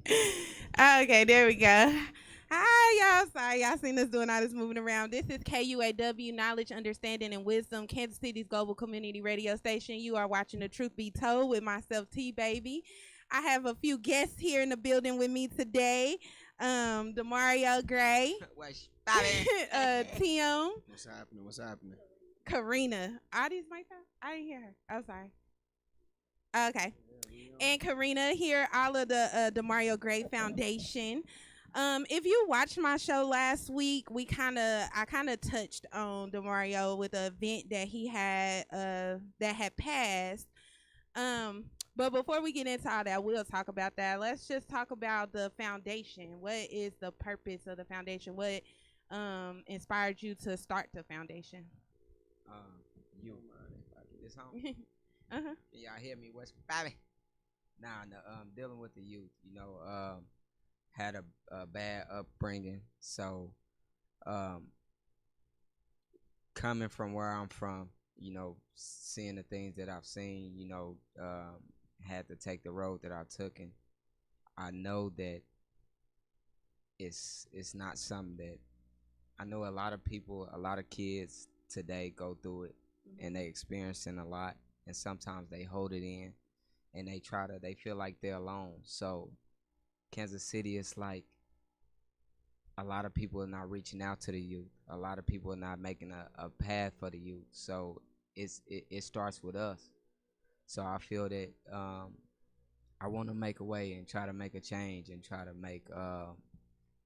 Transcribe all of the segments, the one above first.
Okay, there we go. Hi, y'all. Sorry, y'all seen us doing all this moving around. This is KUAW, Knowledge, Understanding, and Wisdom, Kansas City's global community radio station. You are watching The Truth Be Told with myself, T Baby. I have a few guests here in the building with me today. Demario Gray, What's poppin'? Tim, What's happening? What's happening? Karina. Are these my phone? I didn't hear her. Oh, sorry. Okay. And Karina here, all of the Demario Gray Foundation. If you watched my show last week, I kind of touched on Demario with an event that he had that had passed. But before we get into all that, we'll talk about that. Let's just talk about the foundation. What is the purpose of the foundation? What inspired you to start the foundation? You mind if I get this home? Uh-huh. Y'all hear me? What's poppin'? Nah, no, dealing with the youth, had a bad upbringing. So, coming from where I'm from, seeing the things that I've seen, had to take the road that I took, and I know that it's not something that I know a lot of people, a lot of kids today go through it, and they experiencing a lot, and sometimes they hold it in, and they feel like they're alone. So Kansas City is like a lot of people are not reaching out to the youth. A lot of people are not making a path for the youth. So it starts with us. So I feel that I want to make a way and try to make a change and try to make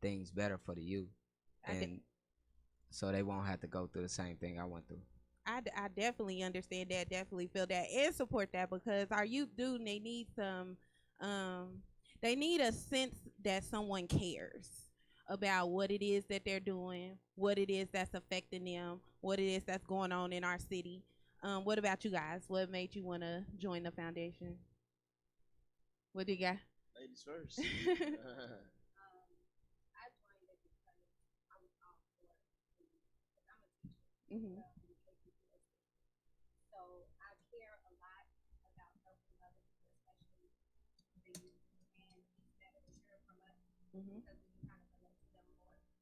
things better for the youth, and so they won't have to go through the same thing I went through. I definitely understand that, definitely feel that, and support that, because our youth do, they need some, they need a sense that someone cares about what it is that they're doing, what it is that's affecting them, what it is that's going on in our city. What about you guys? What made you want to join the foundation? What do you got? Ladies first. Mhm. Mhm.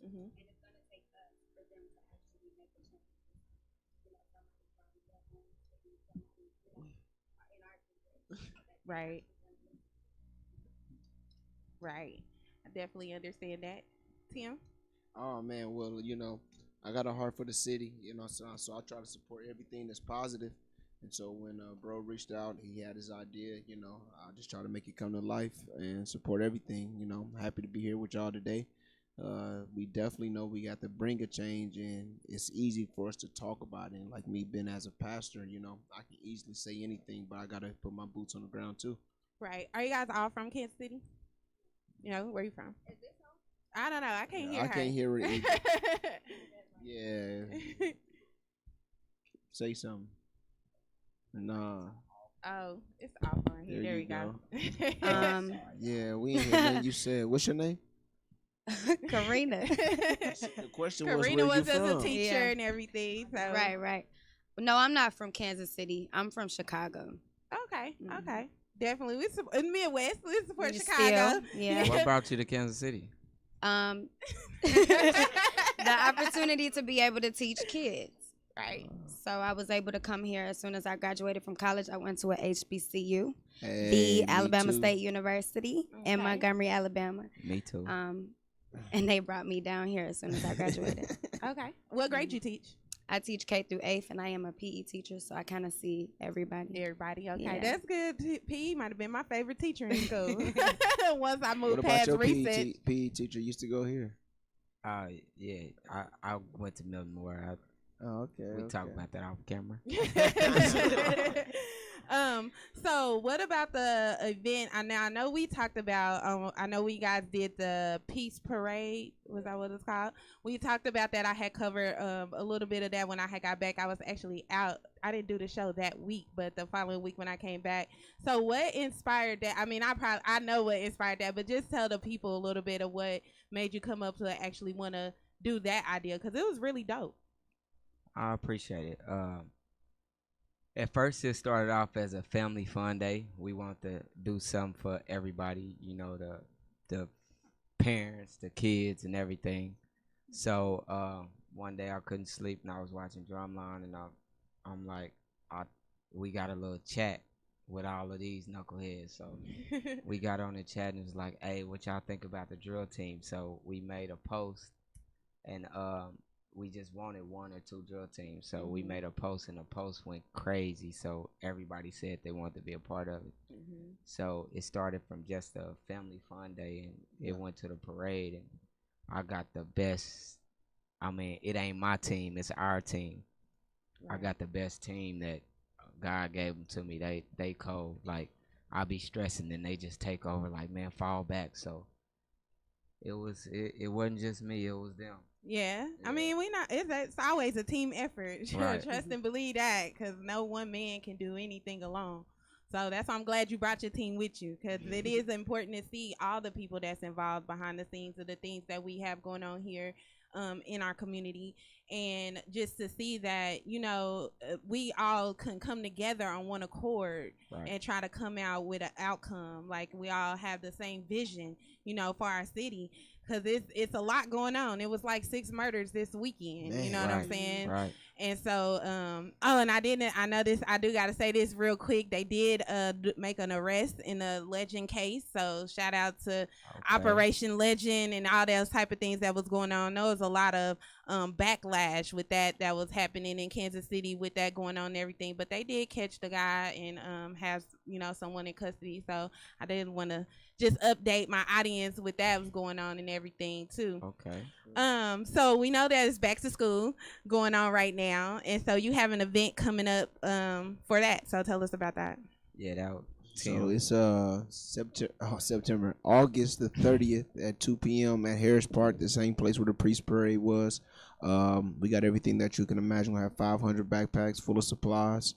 Mhm. Right. Right. I definitely understand that. Tim. Oh man, well I got a heart for the city, so I try to support everything that's positive. And so when bro reached out, he had his idea. I just try to make it come to life and support everything. Happy to be here with y'all today. We definitely know we got to bring a change, and it's easy for us to talk about it. And like me being as a pastor, I can easily say anything, but I gotta put my boots on the ground too. Right. Are you guys all from Kansas City? Where you from? I don't know. I can't hear I her. can't hear it either. Yeah, say something. Nah. Oh, it's off on here. There There you we go. Yeah, we ain't hear nothing you said. What's your name? Karina. The question was, Karina where you was as a from? teacher Yeah. and everything. So Right. No, I'm not from Kansas City. I'm from Chicago. Okay. Mhm. Okay. Definitely. In Midwest, we support You Chicago. still, yeah. What brought you to Kansas City? The opportunity to be able to teach kids. Right. So I was able to come here as soon as I graduated from college. I went to a HBCU, Hey, the me Alabama too. State University Okay. in Montgomery, Alabama. Me too. And they brought me down here as soon as I graduated. Okay. What grade you teach? I teach K through 8th, and I am a PE teacher, so I kind of see everybody. Everybody. Okay. Yeah. That's good. PE might have been my favorite teacher in school. Once I What moved about past your research. PE teacher? Used to go here. Yeah, I went to Milton Moore. Oh, okay. We talk about that off camera. So what about the event? I know we talked about. I know we guys did the peace parade. Was that what it's called? We talked about that. I had covered a little bit of that when I had got back. I was actually out. I didn't do the show that week, but the following week when I came back. So what inspired that? I mean, I know what inspired that, but just tell the people a little bit of what made you come up to actually want to do that idea, because it was really dope. I appreciate it. At first, it started off as a family fun day. We want to do something for everybody, to the parents, the kids, and everything. So one day I couldn't sleep and I was watching Drumline, and I'm like, I we got a little chat with all of these knuckleheads. So we got on the chat and it was like, hey, what y'all think about the drill team? So we made a post, and we just wanted one or two drill teams. So we made a post, and the post went crazy. So everybody said they wanted to be a part of it. So it started from just a family fun day, and it went to the parade, and I got the best. I mean, it ain't my team; it's our team. I got the best team that God gave them to me. They cold. Like I be stressing, and they just take over. Like, man, fall back. So it wasn't just me; it was them. Yeah, I mean, it's always a team effort. Right. Trust and believe that, because no one man can do anything alone. So that's why I'm glad you brought your team with you, because it is important to see all the people that's involved behind the scenes of the things that we have going on here in our community, and just to see that, we all can come together on one accord and try to come out with an outcome. Like, we all have the same vision, for our city, because it's a lot going on. It was like 6 murders this weekend. Man, you know what I'm saying? Right. And so, and I know this, I do got to say this real quick. They did make an arrest in a Legend case. So shout out to Operation Legend and all those type of things that was going on. There was a lot of backlash with that was happening in Kansas City with that going on and everything. But they did catch the guy and have, someone in custody. So I didn't want to just update my audience with that was going on and everything too. Okay. So we know that it's back to school going on right now, and so you have an event coming up for that. So tell us about that. Yeah, that was. So it's September, August the 30th at 2 p.m. at Harris Park, the same place where the Priest Parade was. We got everything that you can imagine. We have 500 backpacks full of supplies,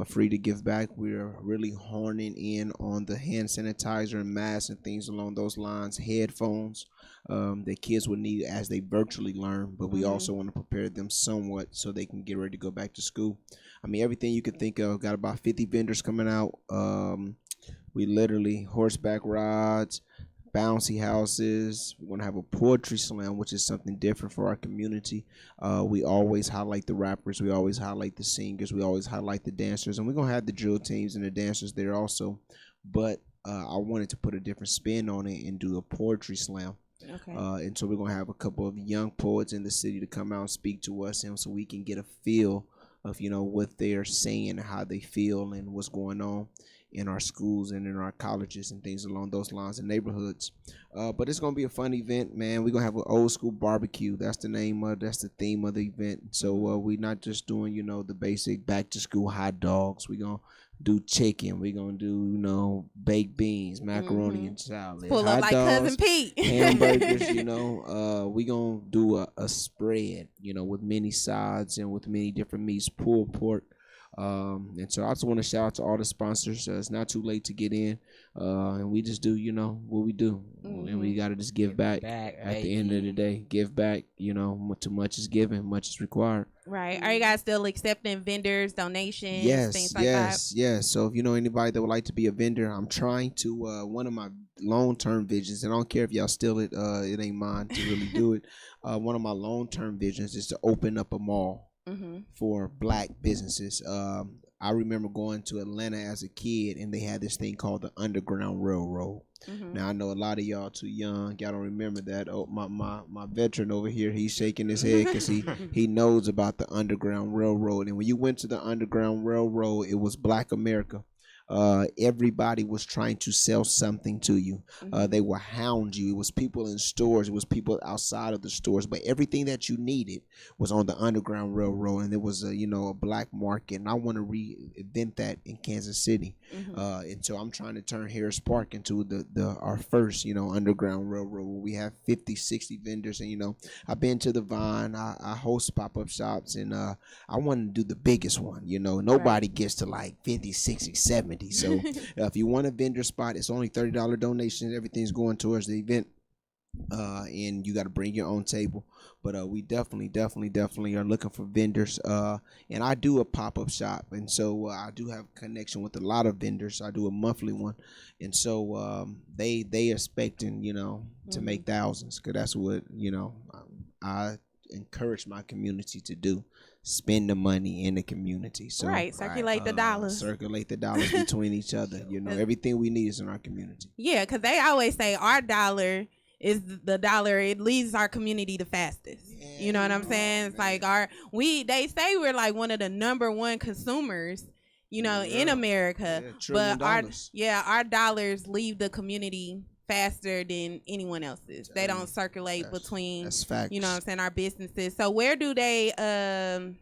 free to give back. We're really horning in on the hand sanitizer and masks and things along those lines, headphones that kids would need as they virtually learn, but we also want to prepare them somewhat so they can get ready to go back to school. I mean, everything you could think of. Got about 50 vendors coming out. We literally horseback rides, bouncy houses. We're going to have a poetry slam, which is something different for our community. We always highlight the rappers. We always highlight the singers. We always highlight the dancers. And we're going to have the drill teams and the dancers there also. But I wanted to put a different spin on it and do a poetry slam. Okay. And so we're going to have a couple of young poets in the city to come out and speak to us, and so we can get a feel of, what they're saying and how they feel and what's going on in our schools and in our colleges and things along those lines and neighborhoods. But it's gonna be a fun event, man. We're gonna have an old school barbecue. That's the theme of the event. So we're not just doing, the basic back to school hot dogs. We're gonna do chicken. We're gonna do, baked beans, macaroni and salad. Pull up like dogs, Cousin Pete. hamburgers, we gonna do a spread, with many sides and with many different meats, pulled pork. And so I also want to shout out to all the sponsors. It's not too late to get in, and we just do, what we do, and we gotta just give back at the end of the day. Give back, too much is given, much is required. Right. Are you guys still accepting vendors, donations, things like that? Yes. So if you know anybody that would like to be a vendor, I'm trying to. One of my long-term visions, and I don't care if y'all steal it. It ain't mine to really do it. One of my long-term visions is to open up a mall. For black businesses. I remember going to Atlanta as a kid, and they had this thing called the Underground Railroad. Now I know a lot of y'all too young, y'all don't remember that. Oh, my veteran over here, he's shaking his head because he knows about the Underground Railroad. And when you went to the Underground Railroad, it was Black America. Everybody was trying to sell something to you. They would hound you. It was people in stores. It was people outside of the stores. But everything that you needed was on the Underground Railroad, and there was a black market. And I want to reinvent that in Kansas City. And so I'm trying to turn Harris Park into our first Underground Railroad, where we have 50, 60 vendors. And I've been to the Vine. I host pop-up shops, and I want to do the biggest one. Nobody gets to like 50, 60, 70. So if you want a vendor spot, it's only $30 donations. Everything's going towards the event. and you got to bring your own table. But we definitely are looking for vendors. And I do a pop-up shop, and so I do have connection with a lot of vendors. I do a monthly one, and so they expecting to make thousands, because that's what I encourage my community to do. Spend the money in the community. So right, circulate the dollars. Circulate the dollars between each other. Everything we need is in our community. Yeah, because they always say our dollar is the dollar. It leaves our community the fastest. Yeah, you know what I'm saying? It's like they say we're like one of the number one consumers, in America. Yeah, but our dollars leave the community faster than anyone else's. They don't circulate between, that's facts. you know what I'm saying, our businesses. So where do they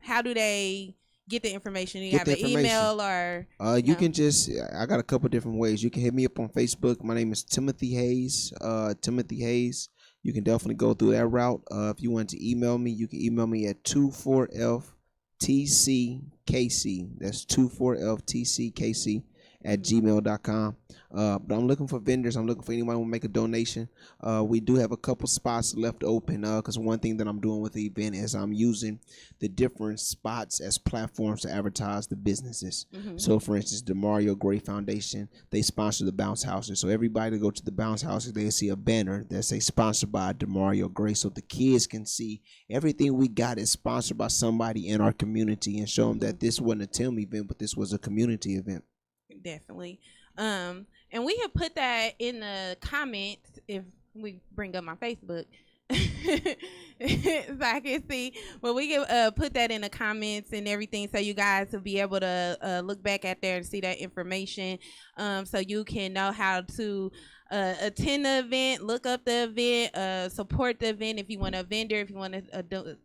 how do they get the information? You have an email or you can just I got a couple different ways. You can hit me up on Facebook. My name is Timothy Hayes. Timothy Hayes. You can definitely go through that route. If you want to email me, you can email me at 24FTCKC. That's 24FTCKC at gmail.com. But I'm looking for vendors. I'm looking for anyone who will make a donation. We do have a couple spots left open, because one thing that I'm doing with the event is I'm using the different spots as platforms to advertise the businesses. So for instance, the Mario Gray Foundation, they sponsor the bounce houses. So everybody that go to the bounce houses, they see a banner that say sponsored by DeMario Gray, so the kids can see everything we got is sponsored by somebody in our community, and show them that this wasn't a Tim event, but this was a community event. Definitely. And we have put that in the comments if we bring up my Facebook. So I can see, but we can put that in the comments and everything, so you guys will be able to look back at there and see that information, so you can know how to attend the event, look up the event, support the event if you want a vendor, if you want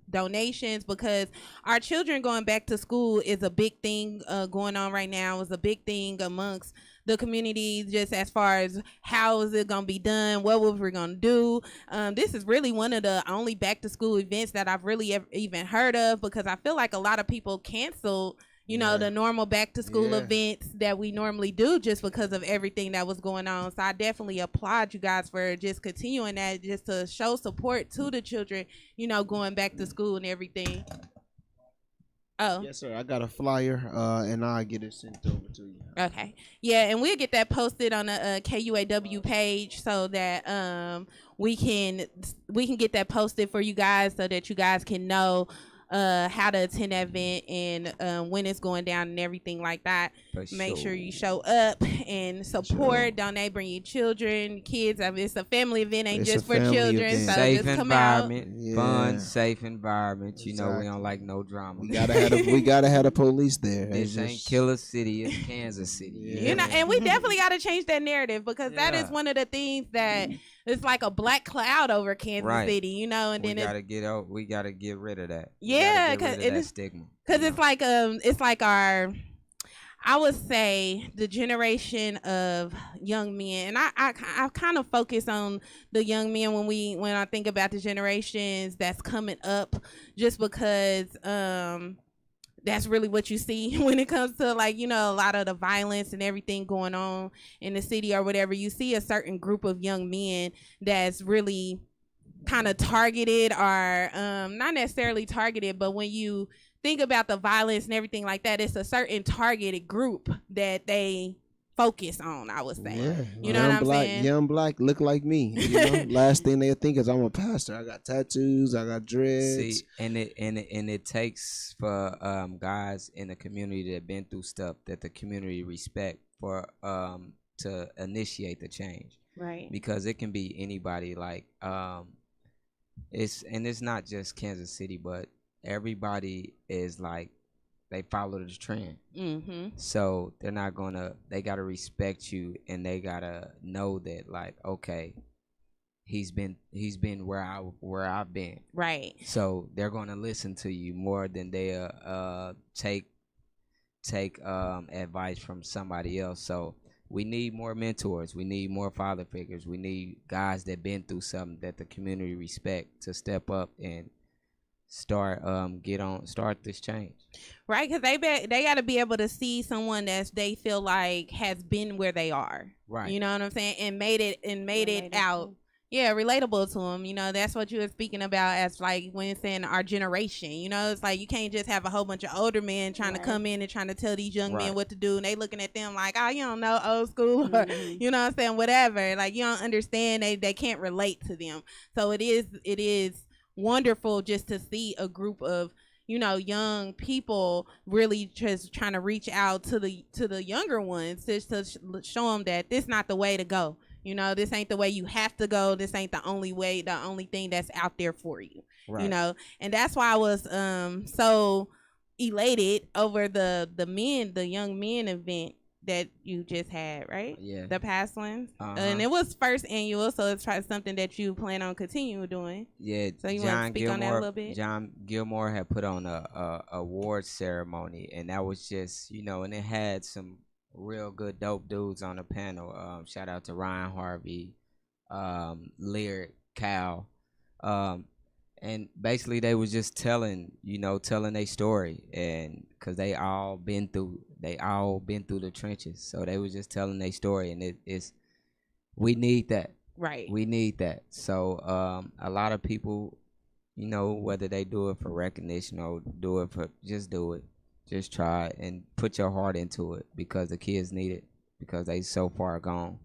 donations, because our children going back to school is a big thing going on right now. It's a big thing amongst the community, just as far as how is it going to be done, what we're going to do. This is really one of the only back to school events that I've really even heard of, because I feel like a lot of people canceled the normal back to school events that we normally do, just because of everything that was going on. So I definitely applaud you guys for just continuing that, just to show support to the children, going back to school and everything. Oh. Yes, sir. I got a flyer, and I'll get it sent over to you. Okay. Yeah, and we'll get that posted on the KUAW page, so that we can get that posted for you guys, so that you guys can know how to attend that event and when it's going down and everything like that. Make sure you show up and support, donate, bring your children, kids. I mean, it's a family event, ain't just for children. Event. So Safe just come environment, out. fun, safe environment. You know, we don't like no drama. We gotta have the police there. This ain't Killer City, it's Kansas City. And we definitely got to change that narrative, because that is one of the things that it's like a black cloud over Kansas City, and then we gotta get rid of that. Yeah, because it's stigma. Because it's like our, I would say, the generation of young men, and I kind of focus on the young men when I think about the generations that's coming up, just because that's really what you see when it comes to, like, a lot of the violence and everything going on in the city or whatever. You see a certain group of young men that's really kind of targeted, or not necessarily targeted, but when you think about the violence and everything like that, it's a certain targeted group that they focus on, I would say. You know what I'm saying? Young black, look like me. Last thing they think is I'm a pastor. I got tattoos. I got dreads. See, and it takes for guys in the community that have been through stuff that the community respect for to initiate the change. Right. Because it can be anybody. Like it's not just Kansas City, but everybody is like, they follow the trend. So they're not they gotta respect you, and they gotta know that, like, okay, he's been where I've been. Right. So they're gonna listen to you more than they take advice from somebody else. So we need more mentors. We need more father figures. We need guys that been through something that the community respect to step up and start this change. Right, because they got to be able to see someone that they feel like has been where they are. Right. You know what I'm saying? And made it out. Yeah, relatable to them. You know, that's what you were speaking about as like when it's in our generation. You know, it's like you can't just have a whole bunch of older men trying to Right. come in and trying to tell these young men Right. what to do, and they looking at them like, oh, you don't know old school, or Mhm. you know what I'm saying, whatever. Like you don't understand. They can't relate to them. So it is wonderful just to see a group of young people really just trying to reach out to the younger ones just to show them that this not the way to go. This ain't the way you have to go. This ain't the only way, the only thing that's out there for you. Right. And that's why I was so elated over the young men event that you just had, right? Yeah. The past ones. Uh-huh. And it was first annual, so it's something that you plan on continuing doing. Yeah. So you want to speak on that a little bit? John Gilmore had put on a award ceremony, and that was just and it had some real good dope dudes on the panel. Shout out to Ryan Harvey, Lyric, Cal, and basically they was just telling their story, and because they all been through the trenches, so they was just telling their story, and it's we need that. Right. We need that. So a lot of people, whether they do it for recognition or do it for just do it. Just try it and put your heart into it because the kids need it because they so far gone.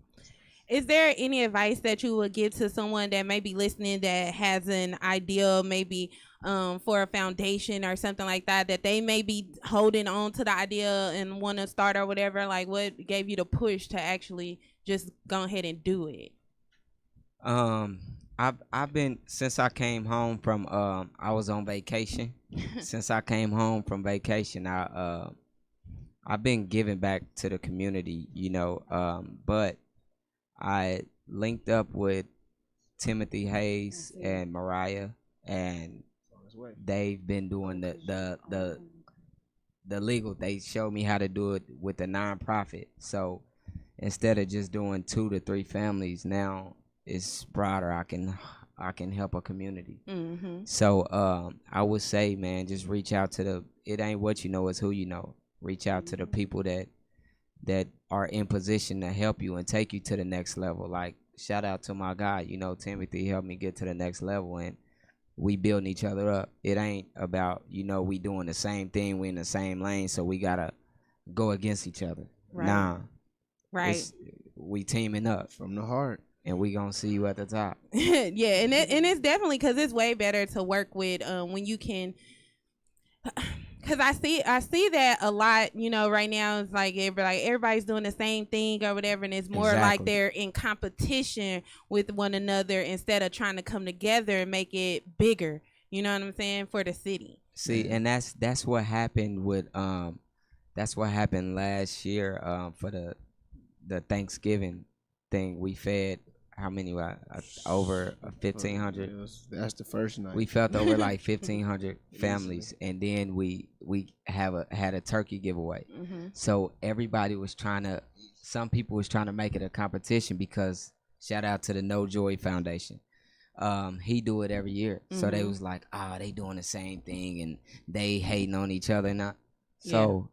Is there any advice that you would give to someone that may be listening that has an idea maybe for a foundation or something like that they may be holding on to the idea and want to start or whatever? Like what gave you the push to actually just go ahead and do it? I've been since I came home from I was on vacation. Since I came home from vacation, I've been giving back to the community, but I linked up with Timothy Hayes and Mariah, and they've been doing the legal. They showed me how to do it with the nonprofit. So instead of just doing 2 to 3 families, now it's broader. I can help a community. Mm-hmm. So I would say, man, just reach out to it ain't what you know, it's who you know. Reach out to the people that are in position to help you and take you to the next level. Like shout out to my guy, Timothy helped me get to the next level, and we building each other up. It ain't about, we doing the same thing, we in the same lane, so we gotta go against each other. Right. Nah. Right. We teaming up From the heart. and we gonna see you at the top. Yeah, and it's definitely because it's way better to work with when you can. Because I see that a lot, right now it's like everybody's doing the same thing or whatever, and it's more like Exactly. they're in competition with one another instead of trying to come together and make it bigger. You know what I'm saying, for the city. See, and that's what happened with that's what happened last year for the Thanksgiving thing. We fed how many over 1,500. That's the first night. We felt over like 1,500 families, and then we had a turkey giveaway. Mm-hmm. So everybody was some people was trying to make it a competition because shout out to the No Joy Foundation. He do it every year. So they was like, they doing the same thing and they hating on each other now. So,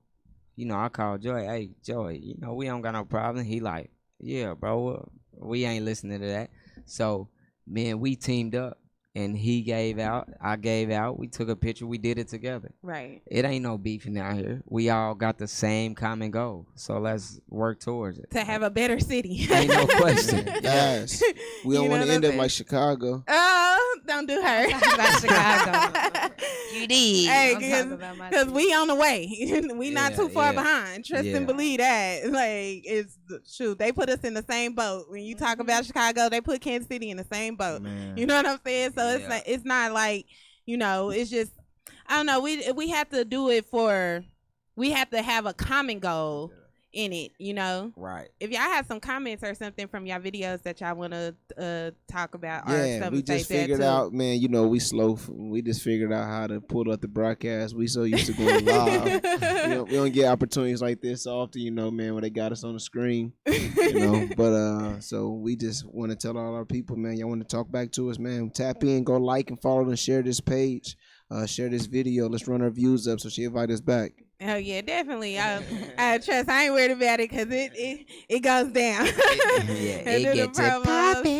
I called Joy, hey Joy, we don't got no problem. He like, yeah, bro, we ain't listening to that. So, man, we teamed up and he gave out, I gave out, we took a picture, we did it together. Right. It ain't no beefing out here. We all got the same common goal. So let's work towards it. To have a better city. Ain't no question. Yes. We don't want to end up like Chicago. Oh, don't do her. About Chicago. You did. Hey, I'm talking about my because city. we on the way. We not too far behind. Trust Yeah. and believe that. Like, it's shoot. They put us in the same boat. When you talk about Chicago, they put Kansas City in the same boat. Man. You know what I'm saying? So Yeah. it's not like, it's just, I don't know. We have to do it we have to have a common goal in it, Right. If y'all have some comments or something from y'all videos that y'all want to talk about or Yeah, something, we just say that figured too. out, man, we slow. We just figured out how to pull up the broadcast. We so used to going live. we don't get opportunities like this often, man, when they got us on the screen, But so we just want to tell all our people, man, y'all want to talk back to us, man. Tap in, go like and follow and share this page. Share this video. Let's run our views up so she invite us back. Oh yeah, definitely. I trust. I ain't worried about it because it goes down. Yeah, And it do the gets it promos, poppin'.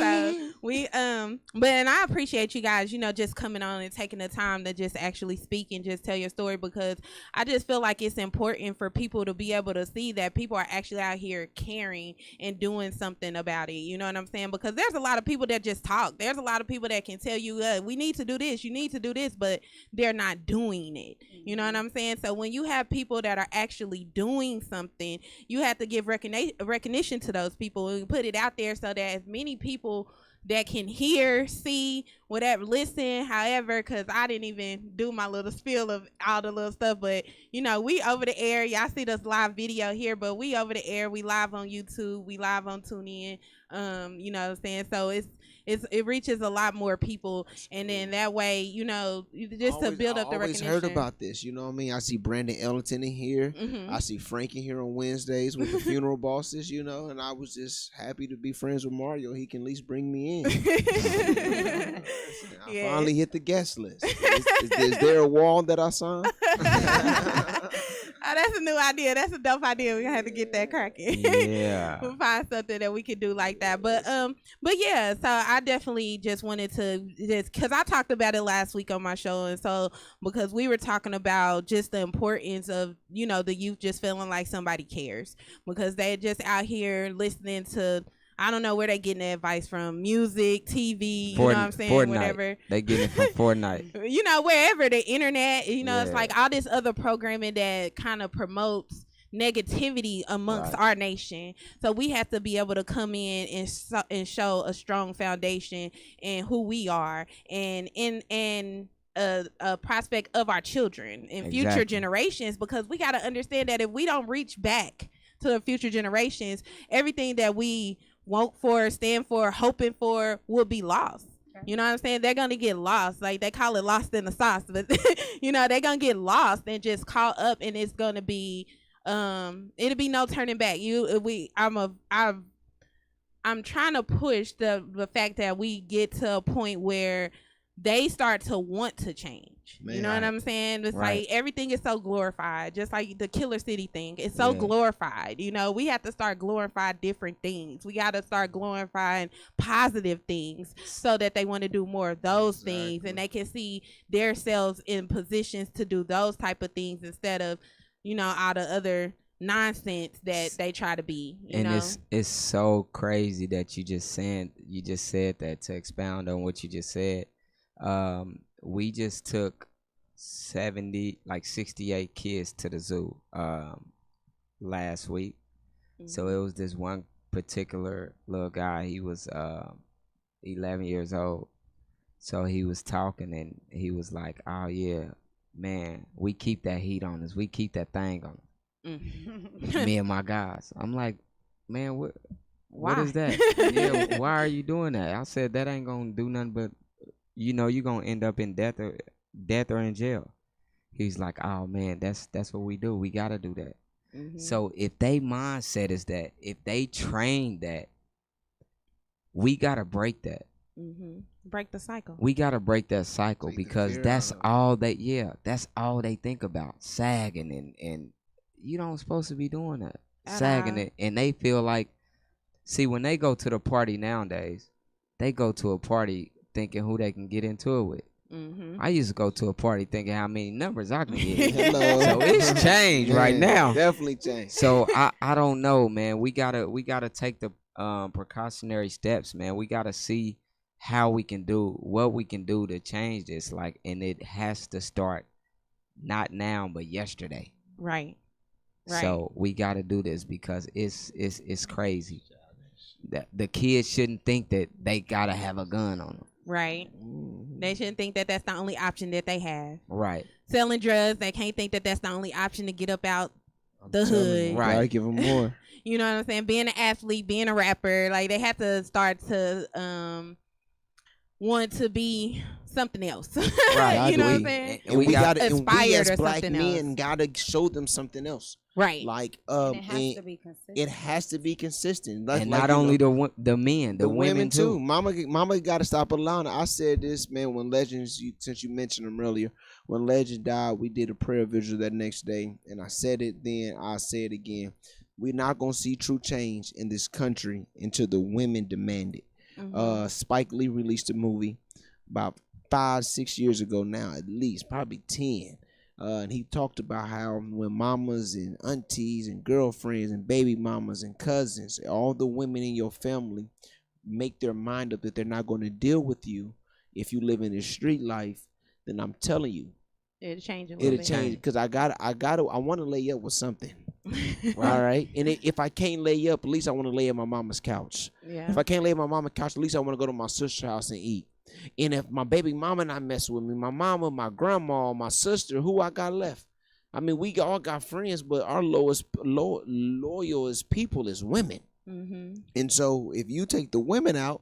so But and I appreciate you guys, just coming on and taking the time to just actually speak and just tell your story, because I just feel like it's important for people to be able to see that people are actually out here caring and doing something about it. You know what I'm saying? Because there's a lot of people that just talk. There's a lot of people that can tell you, we need to do this, you need to do this, but they're not doing it. You know what I'm saying? So when you have people that are actually doing something, you have to give recognition to those people and put it out there so that as many people that can hear, see, whatever, listen, however, because I didn't even do my little spiel of all the little stuff, but we over the air. Y'all see this live video here, but we over the air. We live on YouTube, we live on TuneIn. You know what I'm saying? So it reaches a lot more people, and then that way, just to build up the recognition. I always heard about this. You know what I mean? I see Brandon Ellington in here. Mm-hmm. I see Frank in here on Wednesdays with the funeral bosses. And I was just happy to be friends with Mario. He can at least bring me in. I finally hit the guest list. Is there a wall that I signed? Oh, that's a new idea. That's a dope idea. We're gonna have to get that cracking. Yeah. We'll find something that we could do like that. But yeah, so I definitely just wanted to because I talked about it last week on my show, and so because we were talking about just the importance of the youth just feeling like somebody cares, because they're just out here listening to, I don't know where they getting the advice from, music, TV, you know what I'm saying, Fortnite. whatever. They getting it from Fortnite. Wherever, the internet, Yeah. It's like all this other programming that kind of promotes negativity amongst our nation. So we have to be able to come in and show a strong foundation in who we are and in a prospect of our children and future generations, because we got to understand that if we don't reach back to the future generations, everything that we want for, stand for, hoping for will be lost. You know what I'm saying? They're gonna get lost. Like they call it lost in the sauce, but they're gonna get lost and just caught up, and it's gonna be it'll be no turning back. I'm trying to push the fact that we get to a point where they start to want to change. Man, you know what I'm saying? It's like everything is so glorified, just like the Killer City thing. It's so glorified. We have to start glorifying different things. We got to start glorifying positive things so that they want to do more of those things, and they can see themselves in positions to do those type of things instead of, all the other nonsense that they try to be. It's so crazy that you just said that, to expound on what you just said. We just took 68 kids to the zoo last week. Mm-hmm. So it was this one particular little guy. He was 11 years old. So he was talking, and he was like, "Oh yeah, man, we keep that heat on us. We keep that thing on us." Mm-hmm. Me and my guys. I'm like, "Man, what is that?" Yeah, why are you doing that? I said, "That ain't gonna do nothing but, you're gonna end up in death or in jail." He's like, "Oh man, that's what we do. We gotta do that." Mm-hmm. So if they mindset is that, if they train that, we gotta break that. Mm-hmm. Break the cycle. We gotta break that cycle, because that's all they think about, sagging and you don't supposed to be doing that, sagging it, and they feel like, see, when they go to the party nowadays, they go to a party thinking who they can get into it with. Mm-hmm. I used to go to a party thinking how many numbers I can get. Hello. So it's changed right now. Definitely changed. So I don't know, man. We gotta take the precautionary steps, man. We gotta see how we can do what we can do to change this. Like, and it has to start not now, but yesterday. Right. So we gotta do this, because it's crazy. The kids shouldn't think that they gotta have a gun on them. Right. They shouldn't think that that's the only option that they have. Right. Selling drugs, they can't think that that's the only option to get up out the hood. Right. Gotta give them more. You know what I'm saying? Being an athlete, being a rapper, like they have to start to want to be something else. Right. You know what I'm saying? And we gotta aspire to black something men else. Gotta show them something else. Right. Like and it has to be consistent. It has to be consistent. Like, and not only the men, the women too. Mama got to stop allowing it. I said this, man, when Legends, since you mentioned him earlier, when Legend died, we did a prayer vigil that next day, and I said it then, I say it again. We're not gonna see true change in this country until the women demand it. Spike Lee released a movie about 5-6 years ago now, at least, probably 10. And he talked about how when mamas and aunties and girlfriends and baby mamas and cousins, all the women in your family make their mind up that they're not going to deal with you if you live in this street life, then I'm telling you, it'll change a little bit. it'll change, because I want to lay up with something. All right. And if I can't lay up, at least I want to lay at my mama's couch. Yeah. If I can't lay at my mama's couch, at least I want to go to my sister's house and eat. And if my baby mama not mess with me, my mama, my grandma, my sister, who I got left? I mean, we all got friends, but our loyalest people is women. Mm-hmm. And so if you take the women out,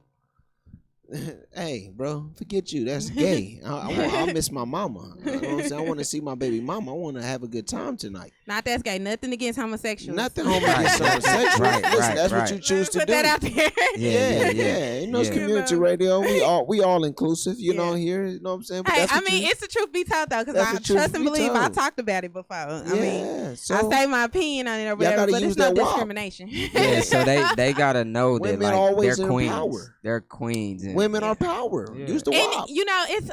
hey, bro, forget you. That's gay. I miss my mama. You know what I'm saying? I want to see my baby mama. I want to have a good time tonight. Not that's gay. Nothing against homosexuals. Nothing homosexual. Right, Listen, that's right. what you choose to Put do. that out there. Yeah. You know, it's community radio. We all inclusive. You know, here. You know what I'm saying? But Hey, that's I what mean, you, it's the truth be told though, because That's I the truth trust and be believe I told. talked about it before. I mean, yeah. I So say my opinion on it or Y'all whatever, gotta but use it's no that WAP. discrimination. Yeah, so they gotta know that Women like always they're in queens. power. They're queens. And women are power. Yeah. Use the And WAP. you know, it's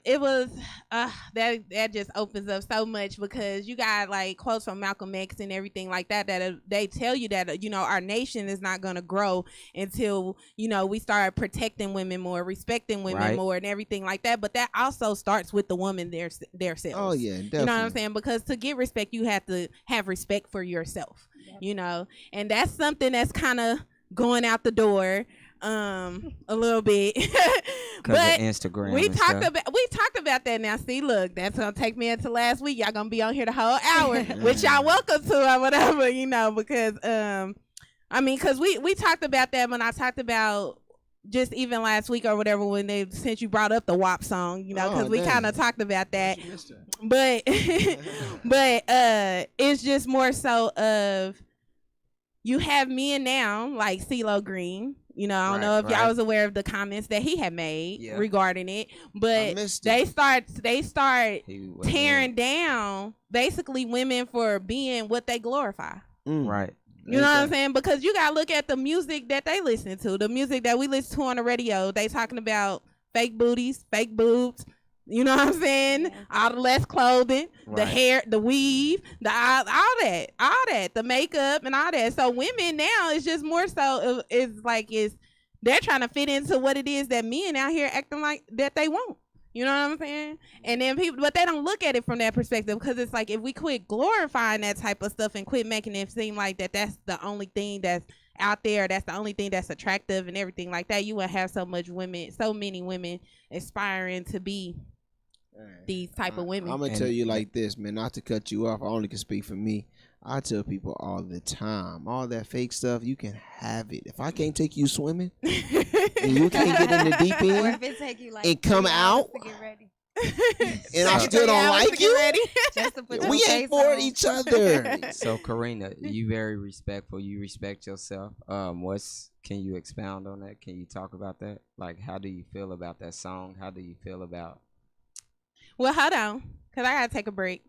it was that just opens up so much, because you got like quotes from Malcolm X and everything like that they tell you that our nation is not going to grow until we start protecting women more, respecting women Right. more, and everything like that. But that also starts with the woman themselves. Oh yeah, definitely. You know what I'm saying? Because to get respect, you have to have respect for yourself. And that's something that's kind of going out the door a little bit. because But of Instagram. we and talked stuff. about that. Now see, look, that's gonna take me into last week. Y'all gonna be on here the whole hour, which y'all welcome to or whatever, because because we talked about that when I talked about just even last week or whatever, since you brought up the WAP song, because we dang. kind of talked about that. You missed that. But it's just more so of you have men now like CeeLo Green. I don't know if y'all was aware of the comments that he had made regarding it, I but missed they it. start He was- tearing down basically women for being what they glorify. Right. You know what I'm saying? Because you gotta look at the music that they listen to, the music that we listen to on the radio. They talking about fake booties, fake boobs. You know what I'm saying? All the less clothing, the Right. hair, the weave, all that, the makeup and all that. So women now is just more so they're trying to fit into what it is that men out here acting like that they want. You know what I'm saying? And then but they don't look at it from that perspective, because it's like if we quit glorifying that type of stuff and quit making it seem like that's the only thing that's out there, that's the only thing that's attractive and everything like that, you would have so many women aspiring to be these type of women. I'm gonna tell you like this, man. Not to cut you off, I only can speak for me. I tell people all the time, all that fake stuff, you can have it. If I can't take you swimming and you can't get in the deep Or end if it take you like and come 3 hours out to get ready. and I still don't like you, Just to put we your ain't face for on. each other. So Karina, you very respectful. You respect yourself. Can you expound on that? Can you talk about that? Like, how do you feel about that song? How do you feel about? Well, hold on, because I got to take a break.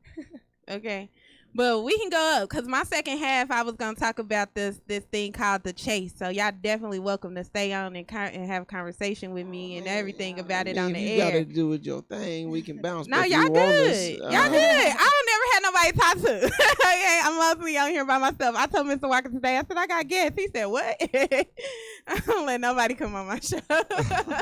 Okay. But we can go up, because my second half, I was going to talk about this thing called The Chase. So y'all definitely welcome to stay on and have a conversation with me and everything about it on the If you air. gotta do with your thing, we can bounce. No, But if y'all you want us, good. Y'all good. I don't never had nobody to talk to. Okay, I'm mostly on here by myself. I told Mr. Walker today, I said, I got guests. He said, what? I don't let nobody come on my show.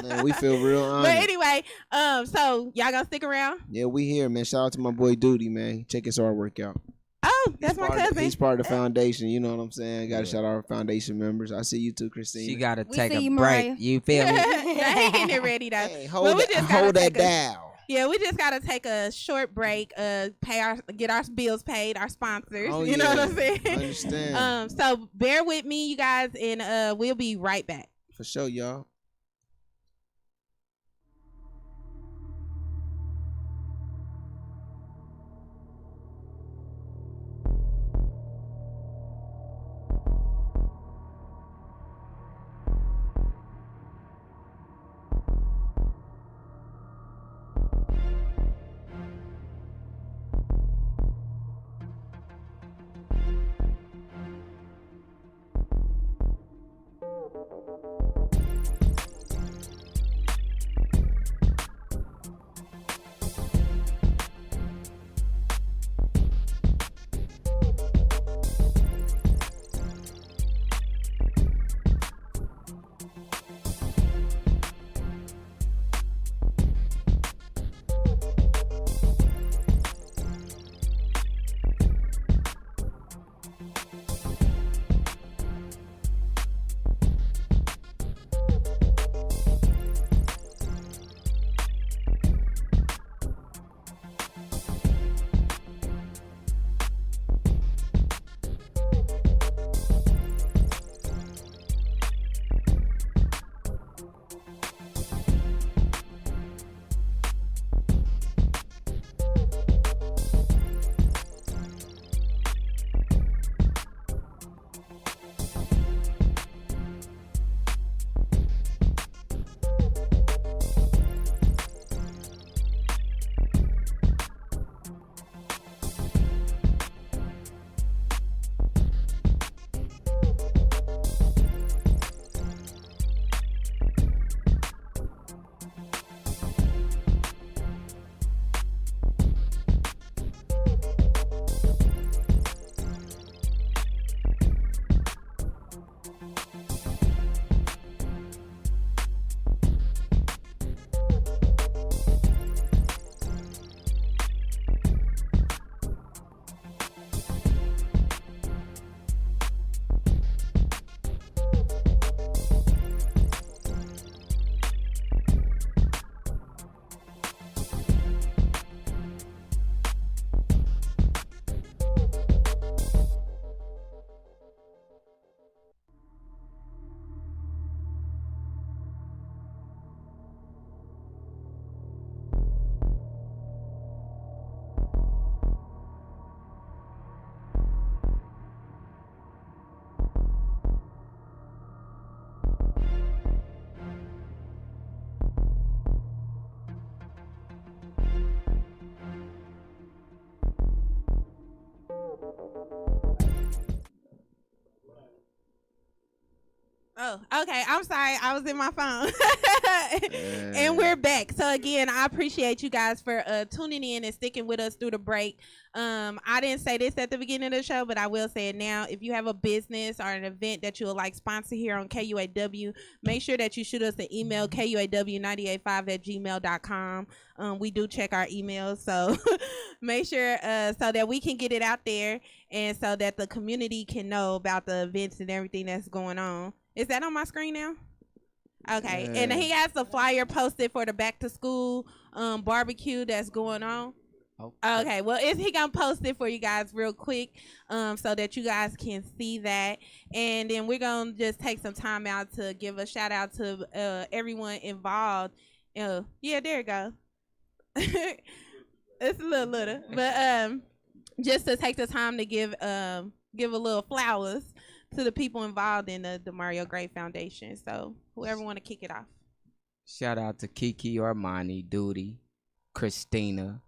Man, we feel real honored. But anyway, so y'all gonna stick around? Yeah, we here, man. Shout out to my boy Duty, man. Check his artwork out. Oh, that's my cousin. He's part of the foundation. You know what I'm saying? Got to shout out our foundation members. I see you too, Christine. She got to We take see a you, break. Mariah. You feel me? Nah, he getting it ready though. Hey, But hold we that, just gotta hold that take a- down. Yeah, we just gotta take a short break. Get our bills paid, our sponsors. Oh, you know what yeah. I'm saying? I understand. So bear with me, you guys, and we'll be right back. For sure, y'all. Oh, okay. I'm sorry. I was in my phone. And we're back. So again, I appreciate you guys for tuning in and sticking with us through the break. I didn't say this at the beginning of the show, but I will say it now. If you have a business or an event that you would like sponsor here on KUAW, make sure that you shoot us an email, kuaw985@gmail.com. We do check our emails, so make sure so that we can get it out there and so that the community can know about the events and everything that's going on. Is that on my screen now? Okay. Yeah. And he has a flyer posted for the back to school barbecue that's going on. Okay. Well, is he gonna post it for you guys real quick so that you guys can see that, and then we're gonna just take some time out to give a shout out to everyone involved. Yeah, there you go. It's a little, but just to take the time to give a little flowers to the people involved in the Mario Gray Foundation. So whoever want to kick it off. Shout out to Kiki, Armani, Duty, Christina,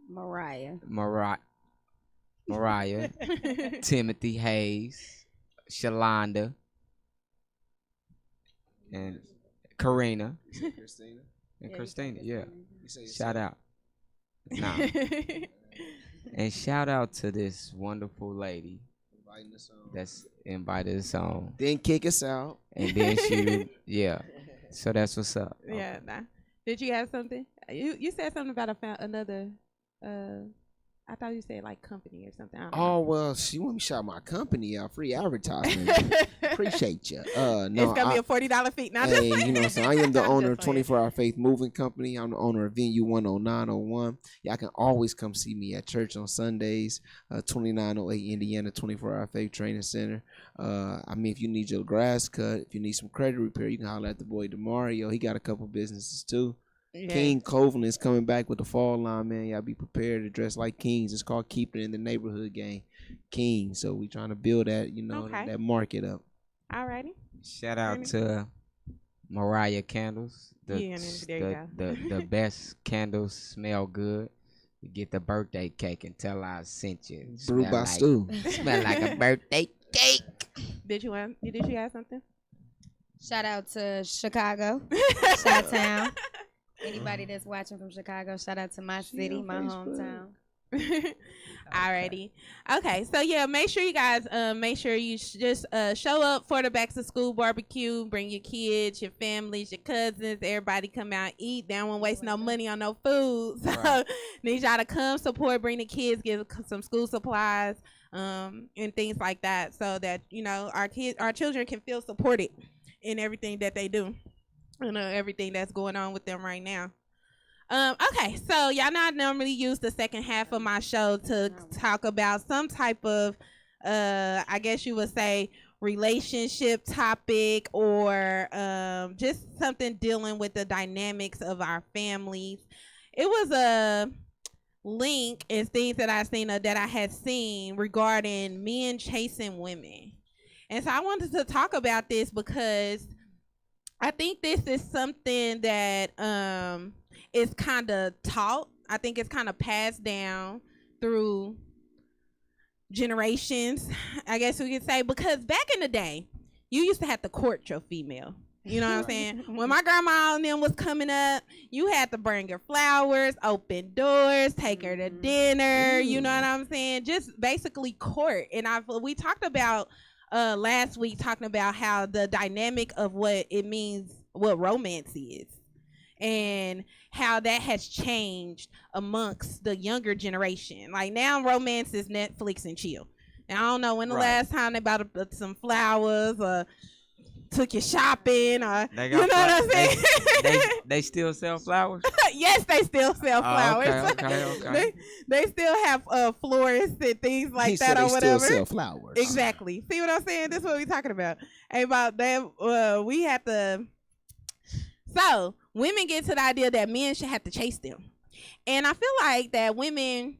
Mariah, Timothy Hayes, Shalonda, and Karina. Christina. And Christina, yeah. You Shout out. Nah. And shout out to this wonderful lady that's invited us on. Then kick us out. And then she, yeah. So that's what's up. Yeah, nah. Did you have something? You said something about another, I thought you said like company or something. Oh, well, she want me to shout my company out. Free advertisement. Appreciate you. No, it's going to be a $40 fee. Now, hey, you know, so I am the owner of 24 Hour Faith Moving Company. I'm the owner of Venue 10901. Y'all can always come see me at church on Sundays, 2908 Indiana 24 Hour Faith Training Center. I mean, if you need your grass cut, if you need some credit repair, you can holler at the boy DeMario. He got a couple businesses too. Yeah. King Coven is coming back with the fall line, man. Y'all be prepared to dress like kings. It's called Keeping It in the Neighborhood Gang. King. So we trying to build that, you know, that market up. Alrighty. Shout out to Mariah Candles. The best candles smell good. You get the birthday cake and tell I sent you. Brew by Stu. Smell like a birthday cake. Did you have something? Shout out to Chicago. Chi-Town. Anybody that's watching from Chicago, shout out to my city, my hometown. Alrighty. Okay, so yeah, make sure you guys just show up for the back to school barbecue. Bring your kids, your families, your cousins, everybody come out, eat. They don't want to waste no money on no food. So need y'all to come support, bring the kids, give some school supplies, and things like that, so that, you know, our children can feel supported in everything that they do. You know, everything that's going on with them right now. Okay, so y'all know I normally use the second half of my show to talk about some type of, I guess you would say, relationship topic, or just something dealing with the dynamics of our families. It was a link and things that I had seen regarding men chasing women. And so I wanted to talk about this because I think this is something that is kind of taught. I think it's kind of passed down through generations, I guess we could say, because back in the day, you used to have to court your female. You know what I'm saying? When my grandma and them was coming up, you had to bring her flowers, open doors, take her to dinner. You know what I'm saying? Just basically court. And we talked about last week, talking about how the dynamic of what it means, what romance is, and how that has changed amongst the younger generation. Like now, romance is Netflix and chill. And I don't know when the last time they bought some flowers or took you shopping, or you know what I'm saying? They still sell flowers? Yes, they still sell flowers. Okay. They still have florists and things like that, or whatever. Still sell flowers. Exactly. See what I'm saying? This is what we're talking about. About that, we have to. So women get to the idea that men should have to chase them, and I feel like that women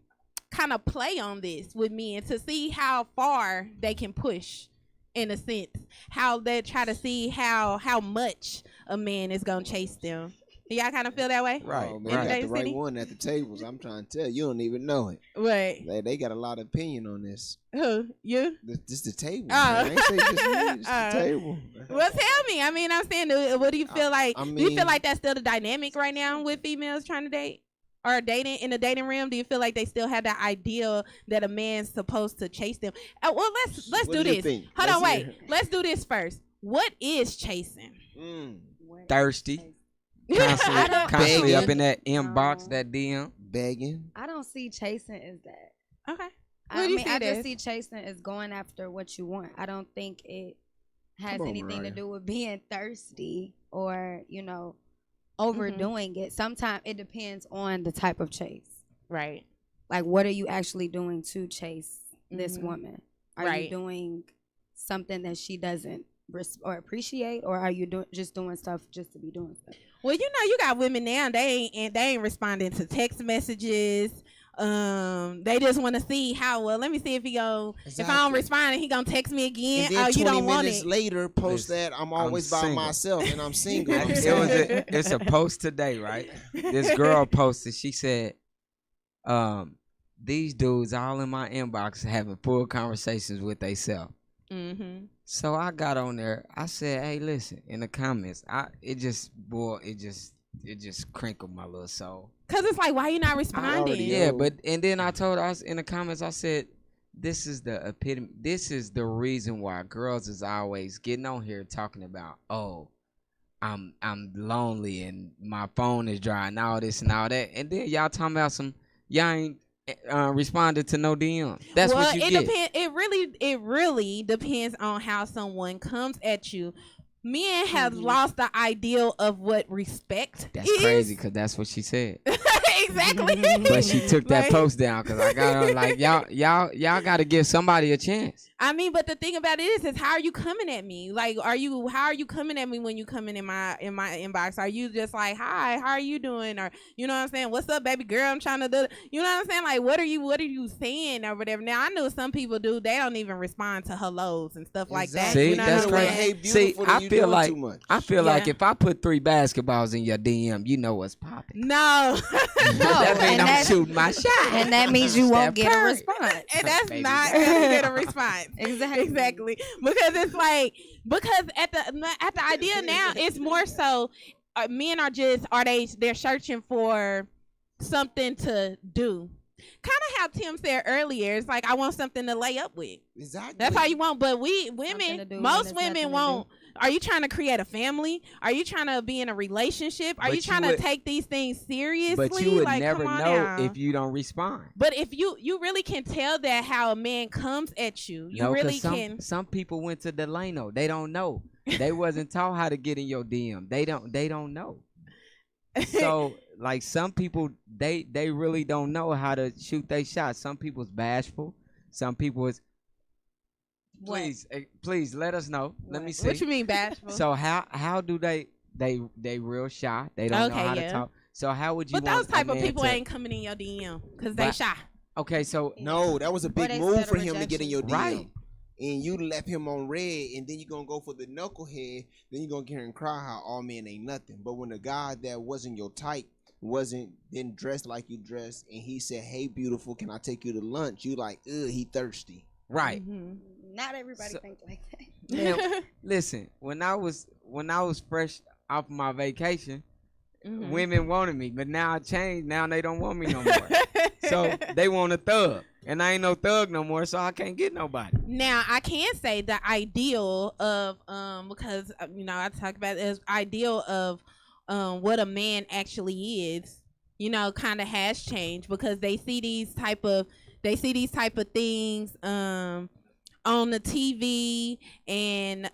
kind of play on this with men to see how far they can push. In a sense, how they try to see how much a man is gonna chase them. Do y'all kind of feel that way? Right, Oh, In man, you the got Dating the right City? one at the tables. I'm trying to tell you, you don't even know it. What? They got a lot of opinion on this. Who? You? This the table. Oh. Man. I ain't say just me. It's Oh. the table. Well, tell me. I mean, I'm saying, what do you feel like? I Do you feel mean- like that's still the dynamic right now with females trying to date or dating in the dating realm? Do you feel like they still have that ideal that a man's supposed to chase them? Well, let's What do do you this. think? Hold on, Let's wait. hear. Let's do this first. What is chasing? Thirsty. I don't- Constantly up Begging. in that inbox, No. that DM. Begging. I don't see chasing as that. Okay. I What do you mean, see I it just as? see chasing as going after what you want. I don't think it has Come on, anything to Mariah. do with being thirsty or, Mm-hmm. overdoing it. Sometimes it depends on the type of chase. Right. Like, what are you actually doing to chase this Mhm. woman? Are Right. you doing something that she doesn't or appreciate, or are you just doing stuff just to be doing stuff? Well, you got women now. They ain't responding to text messages. They just want to see how well. Let me see if he go. If I don't Exactly. respond, he gonna text me again. And then Oh, you 20 don't want minutes it. later, post Listen, that I'm always by single. myself and I'm single. I'm It was saying, it's a post today, right? This girl posted. She said, "These dudes all in my inbox having full conversations with theyself." Mm-hmm. So I got on there. I said, "Hey, listen." In the comments, it just crinkled my little soul. Cause it's like, why you not already responding? Yeah, know. but and then I told us in the comments. I said, "This is the epitome. This is the reason why girls is always getting on here talking about, oh, I'm lonely and my phone is dry and all this and all that, and then y'all talking about y'all ain't responded to no DM. That's well, what you it get. depends. It really depends on how someone comes at you. Men have lost the ideal of what respect That's is. crazy because that's what she said. Exactly. But she took that Like- post down because I got her like y'all got to give somebody a chance. I mean, but the thing about it is how are you coming at me? Like, how are you coming at me when you coming in my inbox? Are you just like, hi, how are you doing? Or you know what I'm saying? What's up, baby girl? I'm trying to do. You know what I'm saying? Like, what are you saying or whatever? Now I know some people do. They don't even respond to hellos and stuff like that. See, you know that's what I'm crazy. saying? Hey, See, beautiful, I you feel doing like too much. I feel like Yeah. if I put 3 basketballs in your DM, you know what's popping. No, That means and I'm that's- shooting my shot. And that means you won't Steph get a Curry. response. and that's Baby not girl. gonna get a response. Exactly. Because it's like at the idea now it's more so men they're searching for something to do. Kind of how Tim said earlier, it's like I want something to lay up with. Exactly. That's how you want. But Something to women, do when most there's nothing women to won't. Are you trying to create a family? Are you trying to be in a relationship? Are But you you trying to would- take these things seriously? But you would like, never come on know now. if you don't respond. But if you really can tell that how a man comes at you, you No, 'cause really can. Some people went to Delano. They don't know. They wasn't taught how to get in your DM. They don't know. So like some people they really don't know how to shoot their shots. Some people's bashful. Some people is please let us know. Let me see. What you mean bashful? So how do they real shy? They don't know Okay, how yeah. to talk. So how would you But want those type a of man people to, ain't coming in your DM because they But- shy. Okay, so No, that was a big they move set for a him to get in your DM. Right. And you left him on red, and then you're going to go for the knucklehead. Then you're going to hear him cry how all men ain't nothing. But when a guy that wasn't your type, didn't dress like you dressed, and he said, hey, beautiful, can I take you to lunch? You like, ugh, he thirsty. right. Mhm. Not everybody So- think like that. Now, listen, when I was fresh off my vacation, Mhm. women wanted me, but now I changed. Now they don't want me no more. So they want a thug, and I ain't no thug no more, so I can't get nobody. Now I can say the ideal of because I talk about this ideal of what a man actually is, kind of has changed because they see these type of things on the TV and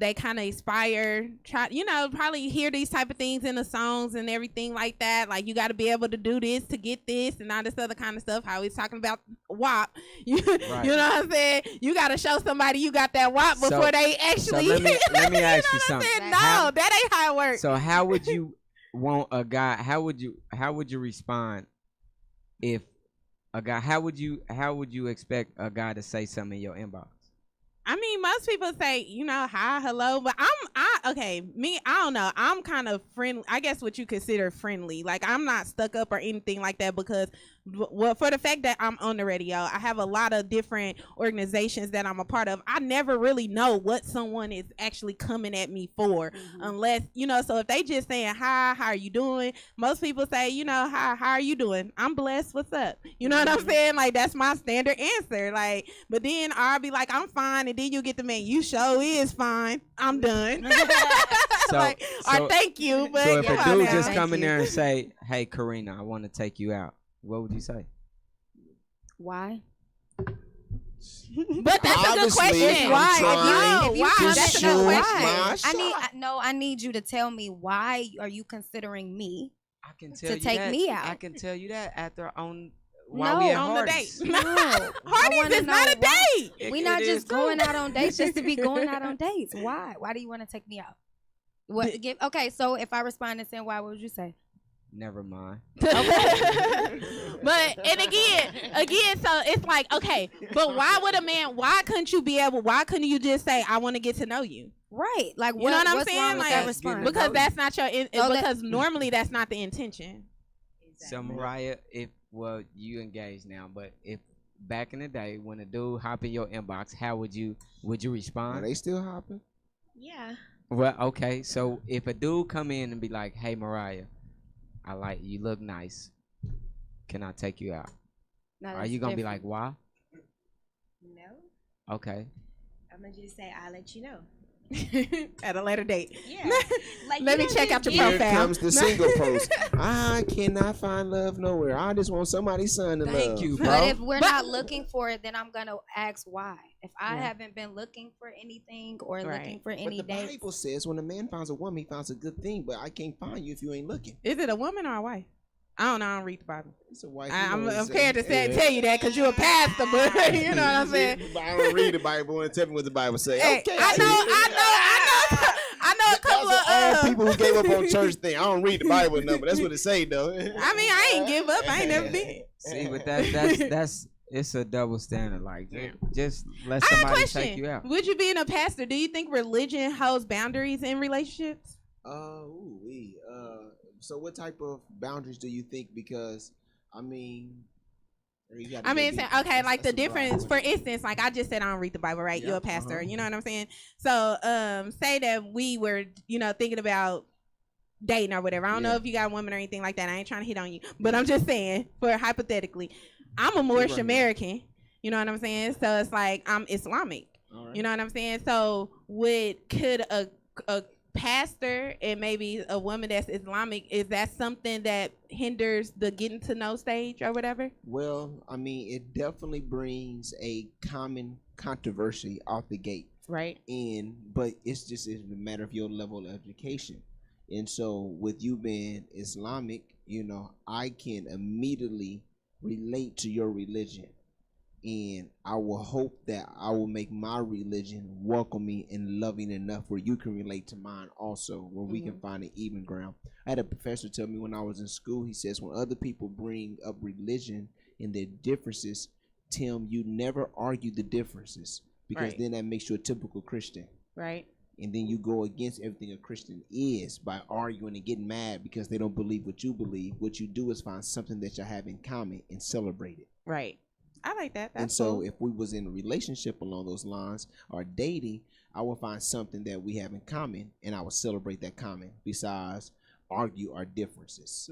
they kind of probably hear these type of things in the songs and everything like that. Like you got to be able to do this to get this and all this other kind of stuff. How he's talking about WAP, you know what I'm saying? You got to show somebody you got that WAP So- before they So actually. let me ask you know what I'm something. saying? How- No, that ain't how it works. So how would you want a guy? How would you respond if a guy? How would you expect a guy to say something in your inbox? I mean, most people say, hi, hello, but I don't know. I'm kind of friendly. I guess what you consider friendly. Like I'm not stuck up or anything like that because, well, for the fact that I'm on the radio, I have a lot of different organizations that I'm a part of. I never really know what someone is actually coming at me for, unless So if they just saying hi, how are you doing? Most people say, hi, how are you doing? I'm blessed. What's up? You know what I'm saying? Like that's my standard answer. Like, but then I'll be like, I'm fine, and then you get the man, you sure is fine. I'm done. Or thank you. But so if a dude just Thank come in you. there and say, "Hey, Karina, I want to take you out," what would you say? Why? But that's a good Obviously, question. I'm Why? trying No, why? to That's a shoot good my question. shot. I need you to tell me why are you considering me? I can tell To you take that. me out. I can tell you that after while No. we at On the Hardee's. date. No. I Hardee's wanna is not know a why. date. We It not is just too. going out on dates just to be going out on dates. Why? Why do you want to take me out? Okay, so if I respond and say why, what would you say? Never mind. But and again, so it's like, okay, but why couldn't you just say, I want to get to know you? Right. Like You know what I'm what's saying? wrong with Like, that response? Because that's not that- normally that's not the intention. So Mariah, you engaged now, but if back in the day when a dude hop in your inbox, how would you Are respond? they still hopping? Yeah. Well, okay. So if a dude come in and be like, "Hey, Mariah, I like you, look nice. Can I take you out?" No, Are that's you gonna be different. like, "Why?" No. Okay. I'm gonna just say I'll let you know. At a later date. Yeah. Like, Let you me don't check just out your get- Here profile. comes the single post. I cannot find love nowhere. I just want somebody's son to Thank love. you, bro. But if we're But- not looking for it, then I'm gonna ask why. If I Yeah. haven't been looking for anything or Right. looking for But any the dates, Bible says when a man finds a woman, he finds a good thing. But I can't find you if you ain't looking. Is it a woman or a wife? I don't know. I don't read the Bible. It's a wife. I'm scared to tell you that because you're a pastor, but you know what I'm saying. But I don't read the Bible and tell me what the Bible say. Hey, Okay, I know a couple That's of all people who gave up on church thing. I don't read the Bible enough, but that's what it say though. I mean, I ain't give up. I ain't never been. See, but that's it's a double standard. Like, just let I have a somebody question. take you out. Would you being a pastor, do you think religion holds boundaries in relationships? So what type of boundaries do you think? Because I mean, Okay, like the difference, for instance, like I just said, I don't read the Bible, right? Yeah, You're a pastor, uh-huh. you know what I'm saying? So, say that we were, thinking about dating or whatever. I don't know Yeah. if you got a woman or anything like that. I ain't trying to hit on you, but I'm just saying, for hypothetically, I'm a Moorish right. American, you know what I'm saying? So it's like I'm Islamic. All right. You know what I'm saying? So could a pastor and maybe a woman that's Islamic, is that something that hinders the getting to know stage or whatever? Well, I mean, it definitely brings a common controversy off the gate. Right. But it's a matter of your level of education. And so with you being Islamic, I can immediately relate to your religion. And I will hope that I will make my religion welcoming and loving enough where you can relate to mine also, where we can find an even ground. I had a professor tell me when I was in school, he says, when other people bring up religion and their differences, Tim, you never argue the differences, because Right. then that makes you a typical Christian. Right. And then you go against everything a Christian is by arguing and getting mad because they don't believe what you believe. What you do is find something that you have in common and celebrate it. Right. I like that. That's And so cool. if we was in a relationship along those lines or dating, I would find something that we have in common and I would celebrate that common besides argue our differences.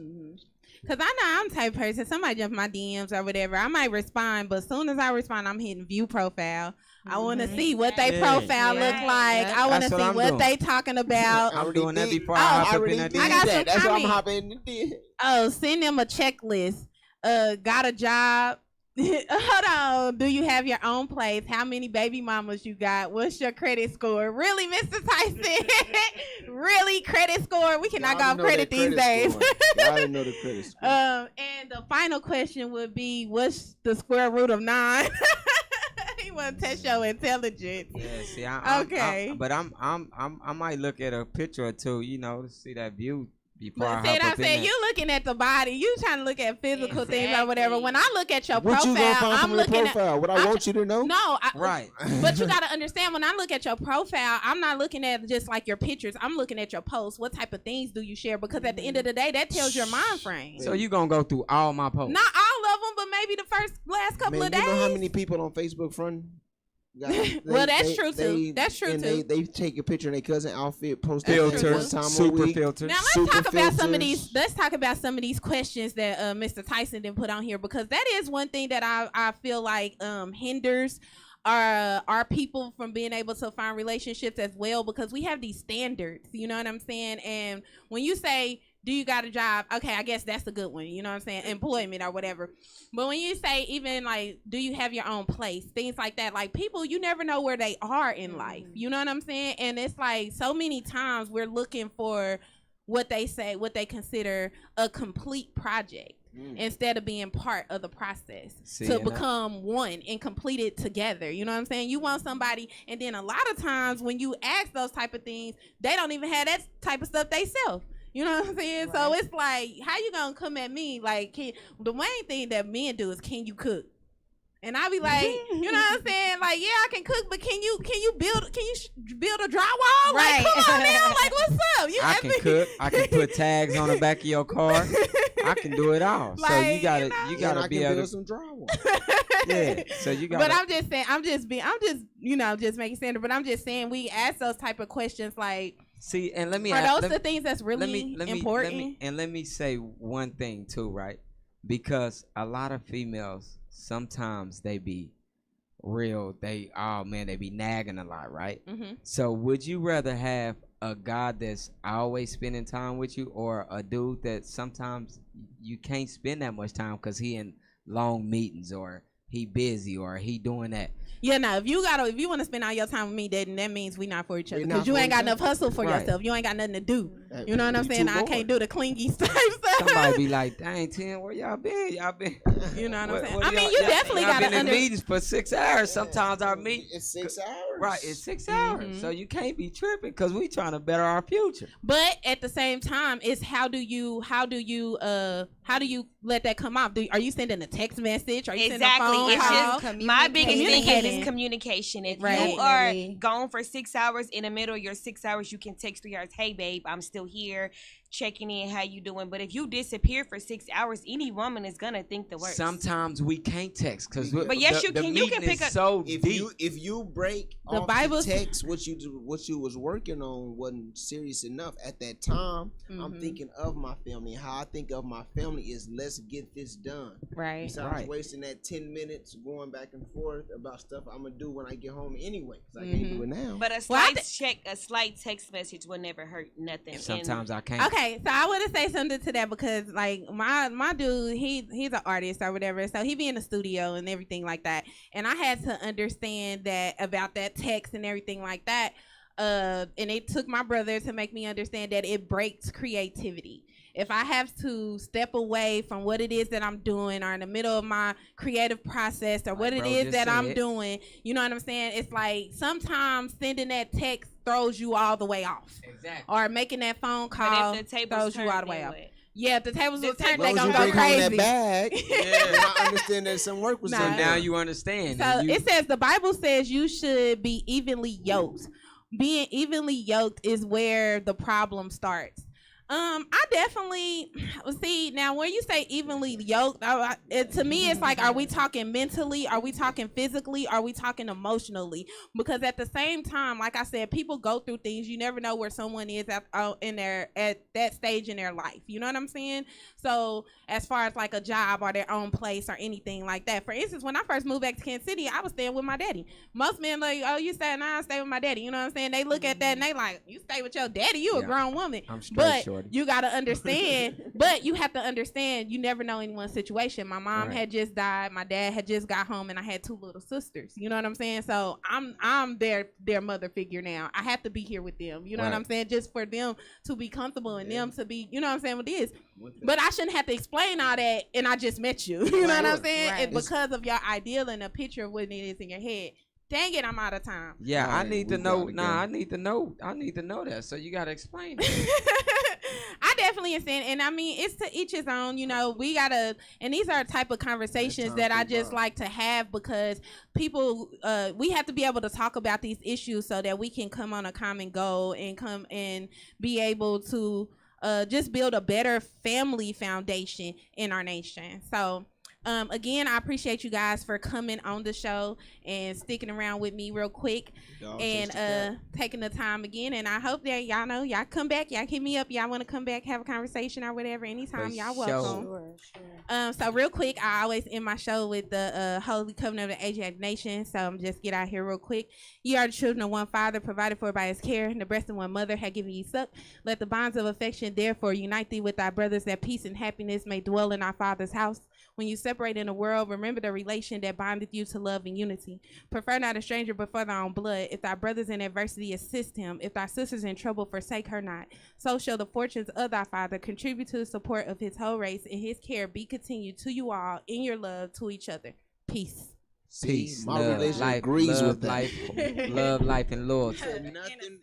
Because I know I'm the type of person, somebody jump my DMs or whatever, I might respond, but as soon as I respond, I'm hitting view profile. I want to see what they Yeah. profile look Right. like. I want to That's see what I'm what doing. they talking about. I'm doing that before I I hop up in already that did I got that. some That's why I'm comments. hopping in the Oh, send them a checklist. Got a job. Hold on. Do you have your own place? How many baby mamas you got? What's your credit score? Really, Mr. Tyson? Really, credit score? We cannot go off credit these days. Y'all didn't know the credit score. And the final question would be, what's the square root of 9? He want to test your intelligence. Yeah, see, Okay. but I might look at a picture or two, to see that view Be But part see, hop I'm up in saying that. you looking at the body, you trying to look at physical things or whatever. Exactly. When I look at your What you gonna profile, find I'm from your looking at profile? What I want you to know? Right. But you gotta understand, when I look at your profile, I'm not looking at just like your pictures. I'm looking at your posts. What type of things do you share? Because at the end of the day, that tells your mind frame. So you gonna go through all my posts? Not all of them, but maybe the last couple Man, of days. you know how many people on Facebook front? Well, that's true, too. That's true, and too. They take a picture of their cousin outfit, post it That's true, one too. time a Super week. filters. Now let's Super talk about some of filters. these. Let's talk about some of these questions that Mr. Tyson didn't put on here, because that is one thing that I feel like hinders our people from being able to find relationships as well, because we have these standards. You know what I'm saying? And when you say, do you got a job? Okay, I guess that's a good one. You know what I'm saying? Employment or whatever. But when you say even like, do you have your own place? Things like that. Like, people, you never know where they are in life. You know what I'm saying? And it's like, so many times we're looking for what they consider a complete project instead of being part of the process to become one and complete it together. You know what I'm saying? You want somebody, and then a lot of times when you ask those type of things, they don't even have that type of stuff they self. You know what I'm saying? Right. So it's like, how you gonna come at me like, the main thing that men do is, can you cook? And I be like, you know what I'm saying? Like, yeah, I can cook, but can you build a drywall? Right. Like, come on now. Like, what's up? I can cook. I can put tags on the back of your car. I can do it all. Like, so you gotta And I be can able build to. some drywall. Yeah. So you gotta. But I'm just saying, just making standard. But I'm just saying, we ask those type of questions like, See, and let me. are those the things that's really important? Let me say one thing too, right? Because a lot of females, sometimes they be real. They be nagging a lot, right? Mm-hmm. So would you rather have a guy that's always spending time with you, or a dude that sometimes you can't spend that much time because he in long meetings, or he busy, or he doing that? Yeah, no. If you want to spend all your time with me, then that means we not for each other, We because not you for ain't each got other. enough hustle for Right. yourself. You ain't got nothing to do. You know what I'm You saying? too I can't do the clingy stuff. Somebody be like, "Dang, Tim, where y'all been? Y'all been?" You know what I'm saying? What I mean, you definitely y'all got to been in meetings for 6 hours. Sometimes our meet. It's 6 hours. Right, it's 6 hours. So you can't be tripping, because we trying to better our future. But at the same time, it's how do you let that come out? Are you sending a text message? Are you sending a phone It's call? just my biggest thing Communicating. is communication. If Right. you are Definitely. gone for 6 hours, in the middle of your 6 hours, you can text 3 hours. Hey, babe, I'm still here, checking in. How you doing? But if you disappear for 6 hours, any woman is gonna think the worst. Sometimes we can't text because. But yes, you can. You can pick up. So If deep. you break The off Bible- the text, what you was working on wasn't serious enough at that time. I'm thinking of my family. How I think of my family is, let's get this done. Right. Besides Right. wasting that 10 minutes going back and forth about stuff I'm gonna do when I get home anyway, 'cause I can't do it now. But a slight text message will never hurt nothing. Sometimes I can't. Okay, so I want to say something to that, because like my dude, he's an artist or whatever, so he be in the studio and everything like that, and I had to understand that about that text and everything like that, and it took my brother to make me understand that it breaks creativity. If I have to step away from what it is that I'm doing, or in the middle of my creative process, or what it bro is just that I'm said. doing, you know what I'm saying? It's like sometimes sending that text throws you all the way off. Exactly. Or making that phone call But if the tables throws you turned, all the way then off. what? Yeah, if the tables The were turned, As they long as gonna you go bring home crazy. that bag, Yeah. I understand that some work was Nah. done. So now you understand. So and you- it says, the Bible says you should be evenly yoked. Being evenly yoked is where the problem starts. I definitely see now when you say evenly yoked, to me it's like, are we talking mentally? Are we talking physically? Are we talking emotionally? Because at the same time, like I said, people go through things. You never know where someone is at that stage in their life. You know what I'm saying? So as far as like a job or their own place or anything like that. For instance, when I first moved back to Kansas City, I was staying with my daddy. Most men like, oh, you stay, nah, I stay with my daddy. You know what I'm saying? They look at that and they like, you stay with your daddy, you a Yeah. grown woman. I'm straight, But shorty. you gotta understand. But you have to understand, you never know anyone's situation. My mom Right. had just died. My dad had just got home, and I had 2 little sisters. You know what I'm saying? So I'm their mother figure now. I have to be here with them. You know what Right. I'm saying? Just for them to be comfortable and them to be, you know what I'm saying, with this. But I shouldn't have to explain all that, and I just met you. You know what I'm saying? Right. It's because of your ideal and a picture of what it is in your head. Dang it, I'm out of time. Yeah, I Alright, need to we know. gotta Nah, go. I need to know. I need to know that. So you gotta explain it. I definitely science, and I mean, it's to each his own. You know, we gotta, and these are the type of conversations that I just like to have because people, we have to be able to talk about these issues so that we can come on a common goal and come and be able to just build a better family foundation in our nation. So. Again, I appreciate you guys for coming on the show and sticking around with me real quick and taking the time again. And I hope that y'all know y'all come back. Y'all hit me up. Y'all want to come back, have a conversation or whatever. Anytime, y'all welcome. Sure. So real quick, I always end my show with the Holy Covenant of the Asiatic Nation. So I'm just get out here real quick. You are the children of one Father, provided for by His care, and the breast of one mother had given you suck. Let the bonds of affection therefore unite thee with thy brothers, that peace and happiness may dwell in our Father's house. When you separate in the world, remember the relation that bindeth you to love and unity. Prefer not a stranger before thy own blood. If thy brothers in adversity, assist him. If thy sisters in trouble, forsake her not. So shall the fortunes of thy Father contribute to the support of his whole race, and his care be continued to you all in your love to each other. Peace. Peace. My love, religion life, agrees love, with that. life, love, life, and loyalty. Nothing